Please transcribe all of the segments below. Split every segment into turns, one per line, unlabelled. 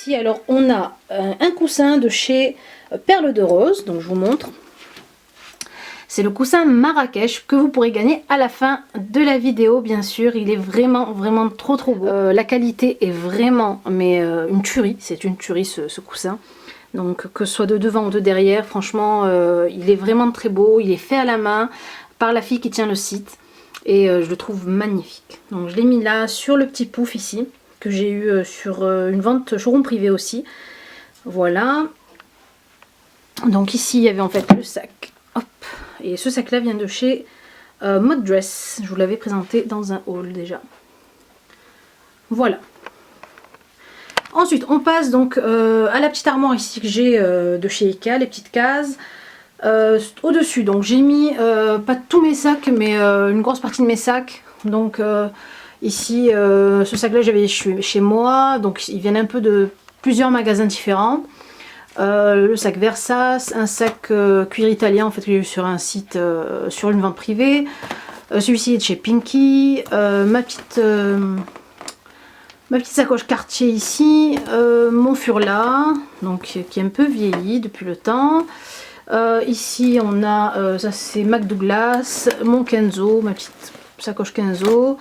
ici, alors on a un coussin de chez Perle de Rose, donc je vous montre. C'est le coussin Marrakech que vous pourrez gagner à la fin de la vidéo, bien sûr. Il est vraiment trop beau. La qualité est vraiment une tuerie, c'est une tuerie ce coussin. Donc que ce soit de devant ou de derrière, franchement il est vraiment très beau. Il est fait à la main par la fille qui tient le site et je le trouve magnifique. Donc je l'ai mis là sur le petit pouf ici que j'ai eu sur une vente showroom privée aussi. Voilà. Donc ici il y avait en fait le sac. Hop. Et ce sac là vient de chez Mode Dress. Je vous l'avais présenté dans un haul déjà. Voilà. Ensuite on passe donc à la petite armoire ici que j'ai de chez Ikea, les petites cases. Au dessus donc j'ai mis pas tous mes sacs mais une grosse partie de mes sacs. Donc ici ce sac là j'avais chez moi, donc ils viennent un peu de plusieurs magasins différents. Le sac Versace, un sac cuir italien en fait que j'ai eu sur un site, sur une vente privée. Celui-ci est de chez Pinky. Ma petite sacoche Cartier ici. Mon Furla, donc qui est un peu vieilli depuis le temps. Ici on a, ça c'est Mac Douglas, mon Kenzo, ma petite sacoche Kenzo.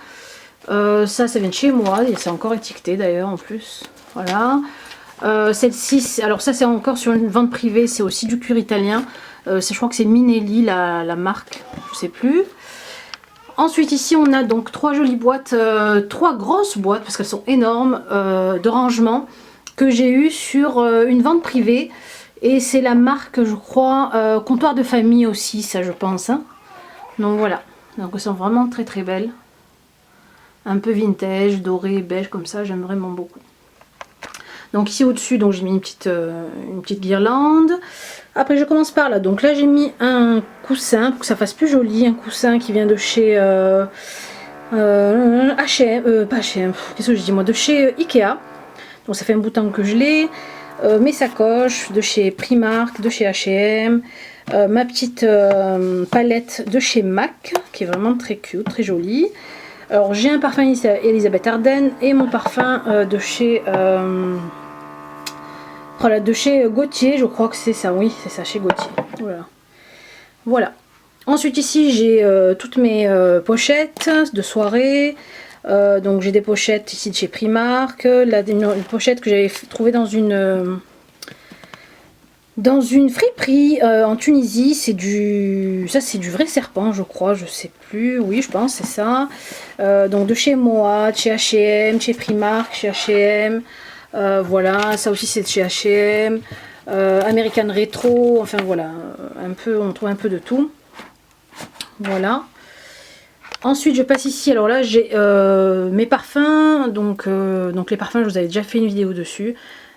Ça vient de chez moi, et c'est encore étiqueté d'ailleurs en plus. Voilà. Celle-ci, alors ça c'est encore sur une vente privée, c'est aussi du cuir italien. Je crois que c'est Minelli la marque, je sais plus. Ensuite ici on a donc trois jolies boîtes, trois grosses boîtes parce qu'elles sont énormes de rangement que j'ai eu sur une vente privée. Et c'est la marque je crois Comptoir de Famille aussi, ça je pense. Hein. Donc voilà, donc elles sont vraiment très belles. Un peu vintage, doré, beige comme ça, j'aime vraiment beaucoup. Donc ici au-dessus, donc j'ai mis une petite guirlande. Après je commence par là. Donc là j'ai mis un coussin pour que ça fasse plus joli. Un coussin qui vient de chez H&M, pas H&M, qu'est-ce que je dis moi, de chez Ikea. Donc ça fait un bout de temps que je l'ai. Mes sacoches de chez Primark, de chez H&M. Ma petite palette de chez MAC qui est vraiment très cute, très jolie. Alors j'ai un parfum Elisabeth Arden et mon parfum de chez voilà, de chez Gauthier, je crois que c'est ça, oui c'est ça, chez Gauthier. Voilà. Ensuite ici j'ai toutes mes pochettes de soirée. Donc j'ai des pochettes ici de chez Primark, là une pochette que j'avais trouvée dans une friperie en Tunisie. C'est c'est du vrai serpent je crois, je sais plus, oui je pense c'est ça. Donc de chez Moa, de chez H&M, chez Primark, chez H&M. Voilà, ça aussi c'est de chez H&M, American Retro, enfin voilà, un peu, on trouve un peu de tout. Voilà. Ensuite je passe ici, alors là j'ai mes parfums, donc les parfums je vous avais déjà fait une vidéo dessus.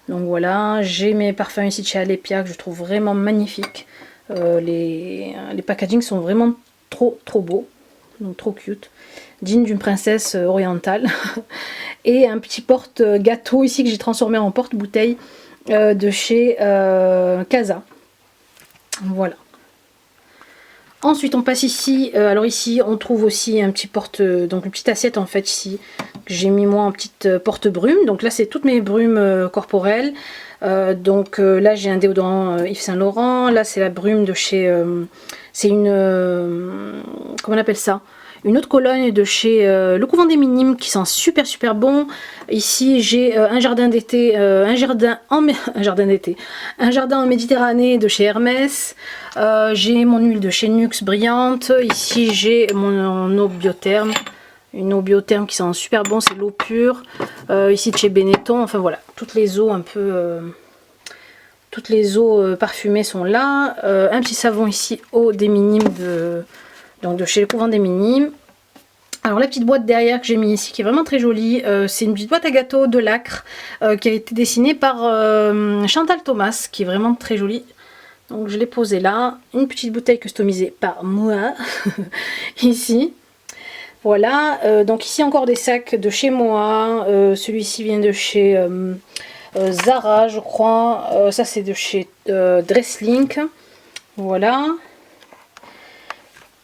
Donc voilà, j'ai mes parfums ici de chez Alepia que je trouve vraiment magnifiques. Les packagings sont vraiment trop beaux, donc trop cute. Digne d'une princesse orientale. Et un petit porte-gâteau ici que j'ai transformé en porte-bouteille de chez Casa. Voilà. Ensuite on passe ici, alors ici on trouve aussi un petit donc une petite assiette en fait ici, que j'ai mis moi en petite porte-brume. Donc là c'est toutes mes brumes corporelles. Donc là j'ai un déodorant Yves Saint Laurent, là c'est la brume de chez, c'est une, comment on appelle ça, une autre cologne de chez Le Couvent des Minimes qui sent super bon. Ici j'ai un jardin d'été, un jardin en Méditerranée de chez Hermès. J'ai mon huile de chez Nuxe brillante. Ici j'ai mon eau biotherme, une eau biotherme qui sent super bon, c'est l'eau pure. Ici de chez Benetton, enfin voilà, toutes les eaux un peu toutes les eaux parfumées sont là. Un petit savon ici eau des Minimes donc de chez Le Couvent des Minimes. Alors la petite boîte derrière que j'ai mis ici qui est vraiment très jolie, c'est une petite boîte à gâteaux de Lacre qui a été dessinée par Chantal Thomas, qui est vraiment très jolie. Donc je l'ai posée là, une petite bouteille customisée par moi ici. Voilà, donc ici encore des sacs de chez moi, celui-ci vient de chez Zara je crois, ça c'est de chez Dresslink. Voilà.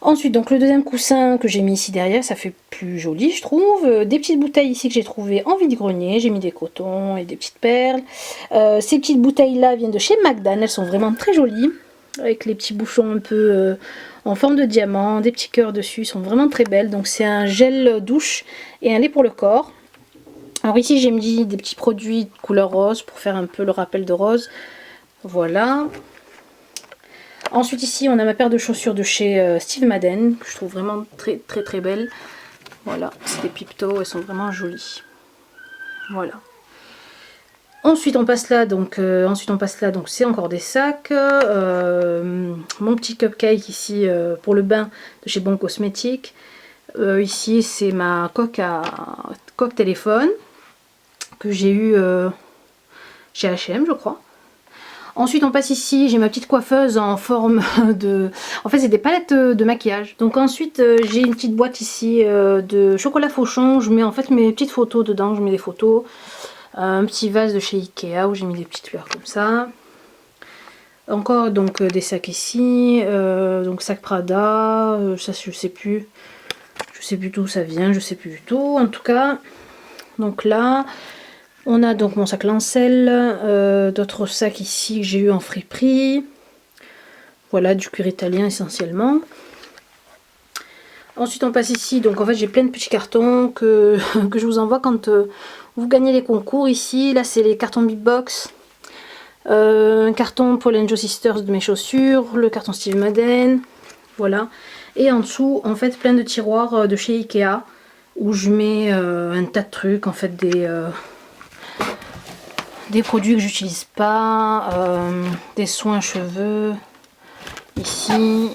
Ensuite, donc le deuxième coussin que j'ai mis ici derrière, ça fait plus joli, je trouve. Des petites bouteilles ici que j'ai trouvées en vide-grenier. J'ai mis des cotons et des petites perles. Ces petites bouteilles-là viennent de chez Magdan. Elles sont vraiment très jolies. Avec les petits bouchons un peu en forme de diamant, des petits cœurs dessus. Ils sont vraiment très belles. Donc c'est un gel douche et un lait pour le corps. Alors ici, j'ai mis des petits produits de couleur rose pour faire un peu le rappel de rose. Voilà. Ensuite ici on a ma paire de chaussures de chez Steve Madden que je trouve vraiment très belle. Voilà, c'est des Pipto, elles sont vraiment jolies. Voilà. Ensuite on passe là, donc c'est encore des sacs. Mon petit cupcake ici pour le bain de chez Bon Cosmétique. Ici c'est ma coque téléphone que j'ai eu chez H&M je crois. Ensuite on passe ici, j'ai ma petite coiffeuse en forme de... En fait c'est des palettes de maquillage. Donc ensuite j'ai une petite boîte ici de chocolat Fauchon. Je mets en fait mes petites photos dedans, je mets des photos. Un petit vase de chez Ikea où j'ai mis des petites fleurs comme ça. Encore donc des sacs ici, donc sac Prada, ça je sais plus d'où ça vient, je sais plus du tout en tout cas. Donc là... On a donc mon sac Lancel, d'autres sacs ici que j'ai eu en friperie. Voilà, du cuir italien essentiellement. Ensuite on passe ici, donc en fait j'ai plein de petits cartons que je vous envoie quand vous gagnez les concours ici. Là c'est les cartons Big Box. Un carton Paul & Joe Sisters de mes chaussures, le carton Steve Madden. Voilà. Et en dessous en fait plein de tiroirs de chez Ikea où je mets un tas de trucs, en fait des produits que j'utilise pas, des soins cheveux, ici,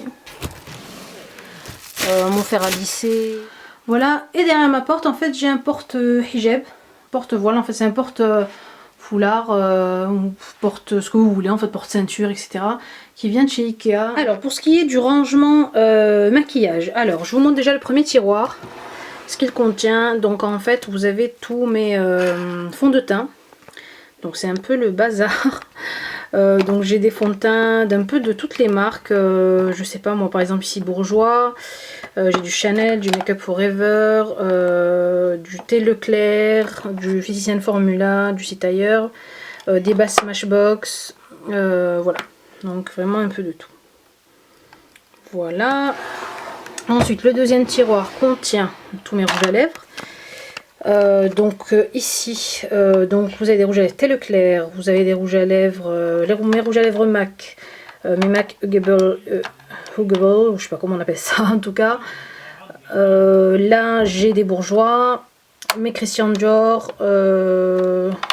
mon fer à lisser. Voilà, et derrière ma porte, en fait, j'ai un porte-hijab, porte-voile, en fait, c'est un porte-foulard, porte ce que vous voulez, en fait, porte-ceinture, etc., qui vient de chez Ikea. Alors, pour ce qui est du rangement maquillage, alors, je vous montre déjà le premier tiroir, ce qu'il contient. Donc, en fait, vous avez tous mes fonds de teint. Donc c'est un peu le bazar. Donc j'ai des fonds de teint d'un peu de toutes les marques. Je sais pas moi, par exemple ici Bourjois. J'ai du Chanel, du Make Up Forever, du Thé Leclerc, du Physician Formula, du Citailleur, des bas Smashbox. Voilà. Donc vraiment un peu de tout. Voilà. Ensuite le deuxième tiroir contient tous mes rouges à lèvres. Ici donc vous avez des rouges à lèvres Thé Leclerc, vous avez des rouges à lèvres mes rouges à lèvres MAC, mes MAC Huggable, je sais pas comment on appelle ça en tout cas. Là j'ai des Bourjois, mes Christian Dior,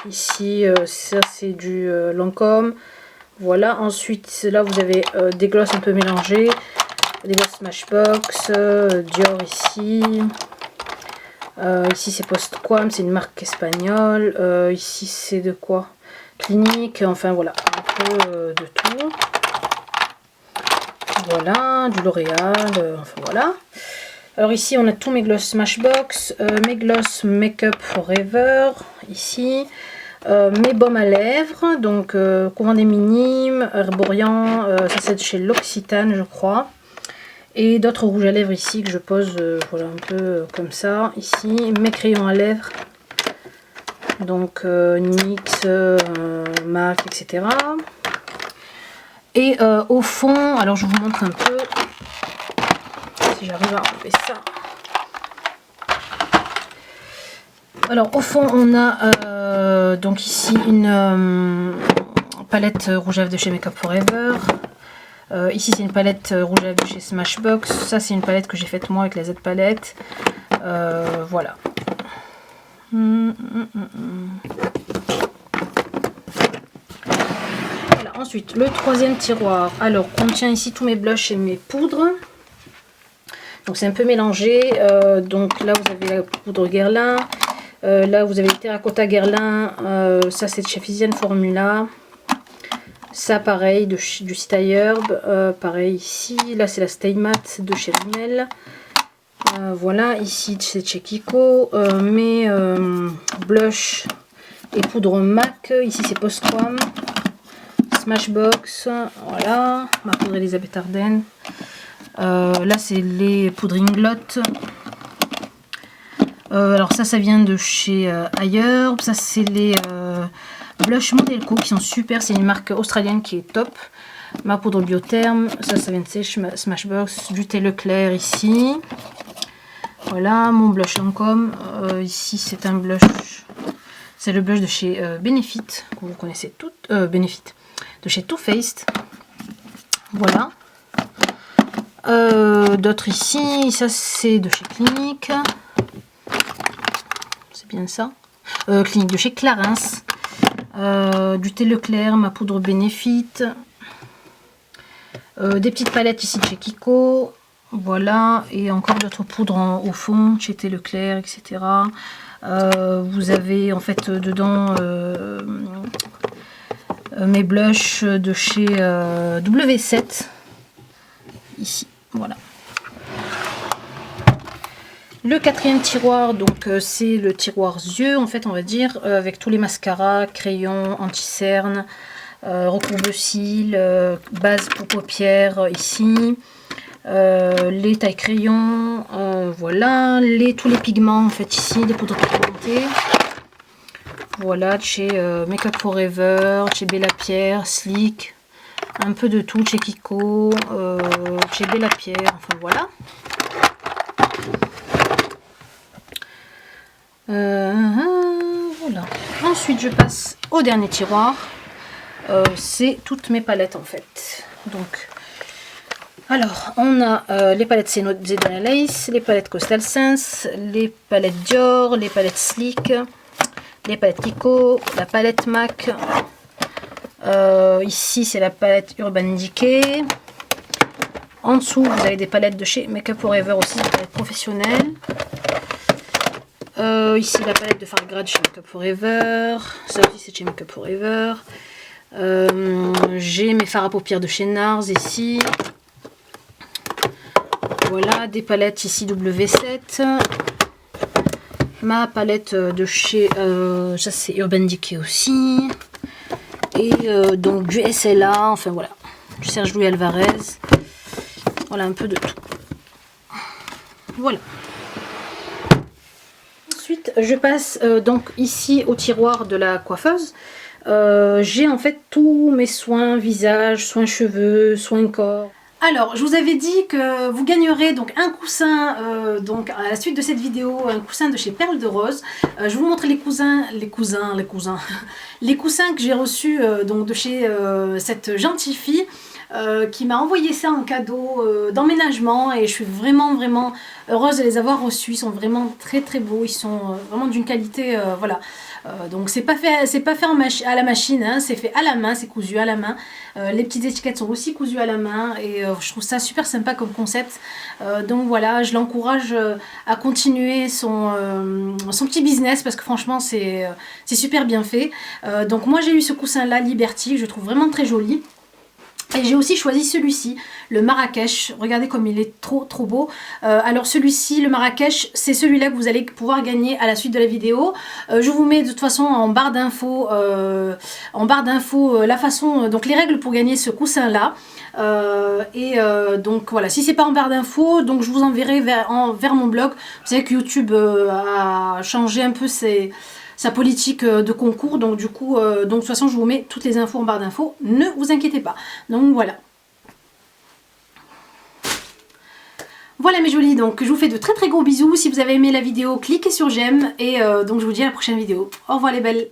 ici ça c'est du Lancôme. Voilà, ensuite là vous avez des glosses un peu mélangés, des glosses Smashbox, Dior ici. Ici c'est Postquam, c'est une marque espagnole. Ici c'est de quoi? Clinique, enfin voilà, un peu de tout. Voilà, du L'Oréal, enfin voilà. Alors ici on a tous mes gloss Smashbox, mes gloss Make Up Forever, ici. Mes baumes à lèvres, donc Couvent des Minimes, Herborian, ça c'est de chez L'Occitane je crois. Et d'autres rouges à lèvres ici que je pose voilà, un peu comme ça. Ici, mes crayons à lèvres. Donc NYX, MAC, etc. Et au fond, alors je vous montre un peu si j'arrive à enlever ça. Alors au fond, on a donc ici une palette rouge à lèvres de chez Make Up Forever. Ici c'est une palette rouge à lèvres de chez Smashbox. Ça c'est une palette que j'ai faite moi avec la Z palette. Voilà. Voilà. Ensuite le troisième tiroir. Alors contient ici tous mes blushs et mes poudres. Donc c'est un peu mélangé. Donc là vous avez la poudre Guerlain. Là vous avez le terracotta Guerlain. Ça c'est de chez Physician Formula. Ça pareil du Citailleur, pareil ici, là c'est la Stay Matte de chez Rimmel. Voilà, ici c'est chez Kiko, mes blush et poudre MAC, ici c'est Postquam, Smashbox, voilà, ma poudre Elisabeth Arden. Là c'est les poudres Inglot. Alors ça vient de chez ailleurs. Ça c'est les blush Modelco qui sont super. C'est une marque australienne qui est top. Ma poudre Biotherme. Ça vient de chez Smashbox. Du thé Leclerc ici. Voilà mon blush Lancôme. Ici c'est un blush. C'est le blush de chez Benefit, que vous connaissez toutes. Benefit. De chez Too Faced. Voilà. D'autres ici. Ça c'est de chez Clinique. Bien ça. Clinique de chez Clarins. Du thé Leclerc, ma poudre Benefit. Des petites palettes ici de chez Kiko. Voilà. Et encore d'autres poudres au fond, chez thé Leclerc, etc. Vous avez en fait dedans mes blushs de chez W7. Ici. Voilà. Le quatrième tiroir, donc c'est le tiroir yeux, en fait, on va dire, avec tous les mascaras, crayons, anti-cerne, recourbe-cils, base pour paupières ici, les tailles crayons, voilà, tous les pigments, en fait, ici, des poudres pigmentées. Voilà, chez Make Up Forever, chez Bella Pierre, Sleek, un peu de tout, chez Kiko, chez Bella Pierre, enfin voilà. Voilà. Ensuite je passe au dernier tiroir. C'est toutes mes palettes en fait. Donc alors on a les palettes Zedana Lace, les palettes Coastal Sense, les palettes Dior, les palettes Sleek, les palettes Kiko, la palette MAC. Ici c'est la palette Urban Decay. En dessous vous avez des palettes de chez Make Up Forever aussi, des palettes professionnelles. Ici la palette de Fargrad chez Make Up Forever. Ça aussi c'est chez Make Up Forever. J'ai mes fards à paupières de chez NARS ici. Voilà, des palettes ici W7. Ma palette de chez... ça c'est Urban Decay aussi. Et donc du SLA, enfin voilà. Du Serge Louis Alvarez. Voilà, un peu de tout. Voilà. Ensuite, je passe donc ici au tiroir de la coiffeuse. J'ai en fait tous mes soins visage, soins cheveux, soins corps. Alors, je vous avais dit que vous gagnerez donc un coussin, donc à la suite de cette vidéo, un coussin de chez Perle de Rose. Je vous montre les coussins que j'ai reçus donc de chez cette gentille fille. Qui m'a envoyé ça en cadeau d'emménagement et je suis vraiment heureuse de les avoir reçus. Ils sont vraiment très beaux, ils sont vraiment d'une qualité voilà. Donc c'est pas fait à la machine, hein, c'est fait à la main, c'est cousu à la main. Les petites étiquettes sont aussi cousues à la main et je trouve ça super sympa comme concept. Donc voilà, je l'encourage à continuer son petit business parce que franchement c'est super bien fait. Donc moi j'ai eu ce coussin là Liberty, je trouve vraiment très joli. Et j'ai aussi choisi celui-ci, le Marrakech. Regardez comme il est trop beau. Alors celui-ci, le Marrakech, c'est celui-là que vous allez pouvoir gagner à la suite de la vidéo. Je vous mets de toute façon en barre d'infos, la façon, donc les règles pour gagner ce coussin-là. Donc voilà, si c'est pas en barre d'infos, donc je vous enverrai vers mon blog. Vous savez que YouTube a changé un peu sa politique de concours, donc du coup, de toute façon je vous mets toutes les infos en barre d'infos, ne vous inquiétez pas. Donc voilà. Voilà mes jolis, donc je vous fais de très gros bisous. Si vous avez aimé la vidéo, cliquez sur j'aime et donc je vous dis à la prochaine vidéo. Au revoir les belles.